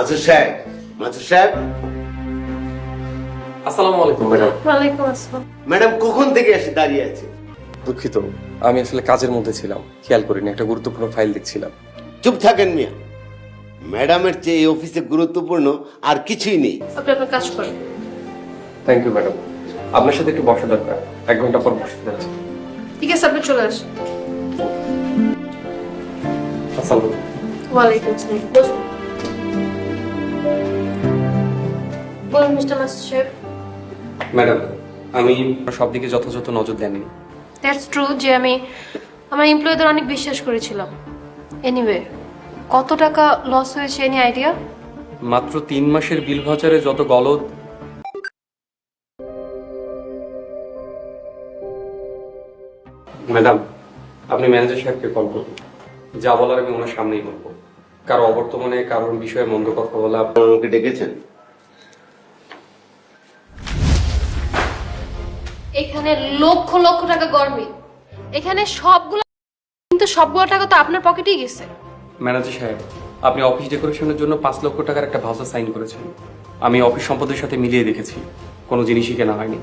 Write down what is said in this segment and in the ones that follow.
মাসুদ সাহেব, মাসুদ সাহেব, আসসালামু আলাইকুম ম্যাডাম। ওয়ালাইকুম আসসালাম। ম্যাডাম কখন থেকে এসে দাঁড়িয়ে আছে? দুঃখিত, আমি আসলে কাজের মধ্যে ছিলাম, খেয়াল করিনি। একটা গুরুত্বপূর্ণ ফাইল দেখছিলাম। চুপ থাকেন মিয়া, ম্যাডামের চেয়ে এই অফিসে গুরুত্বপূর্ণ আর কিছুই নেই। আপনি আপনার কাজ করেন। Thank you madam. আপনার সাথে একটু বসা দরকার, 1 ঘন্টা পর বসতে যাচ্ছি। ঠিক আছে, আপনি চলে আসুন। আসসালামু আলাইকুম। ওয়ালাইকুম আসসালাম। বসুন। বলুন মিস্টার মাসুদ সাহেব। ম্যাডাম, আমি সব দিকে যথাযথ নজর দেননি। দ্যাটস ট্রু যে আমি আমার এমপ্লয়ীদের অনেক বিশ্বাস করেছিলাম। এনিওয়ে, কত টাকা লস হয়েছে এনি আইডিয়া? মাত্র 3 মাসের বিল ভাউচারে যত গলদ। ম্যাডাম, আপনি ম্যানেজার সাহেবকে কল করুন। যা বলার আমি ওনার সামনেই বলবো। কারো অবর্তমানে কারোর বিষয়ে মন্দ কথা বলা। আমাকে ডেকেছেন? এখানে লক্ষ লক্ষ টাকা গরমিল। এখানে সবগুলো, কিন্তু সবগুলো টাকা তো আপনার পকেটেই গেছে। ম্যানেজার সাহেব, আপনি অফিস ডেকোরেশনের জন্য 5 লক্ষ টাকার একটা ভাউচার সাইন করেছেন। আমি অফিস সম্পদের সাথে মিলিয়ে দেখেছি, কোনো জিনিসই কেনা হয়নি।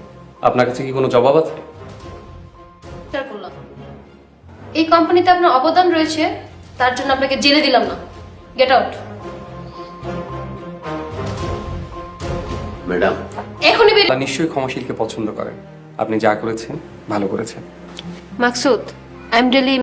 আপনার কাছে কি কোনো জবাব আছে? স্বীকার করলাম। এই কোম্পানিতে আপনার অবদান রয়েছে, তার জন্য আপনাকে জেলে দিলাম না। Get out. ম্যাডাম, এখনই বেরিয়ে। আল্লাহ নিশ্চয়ই ক্ষমাশীলকে পছন্দ করেন। আপনি যা করেছেন ভালো করেছেন। Maksud, I am really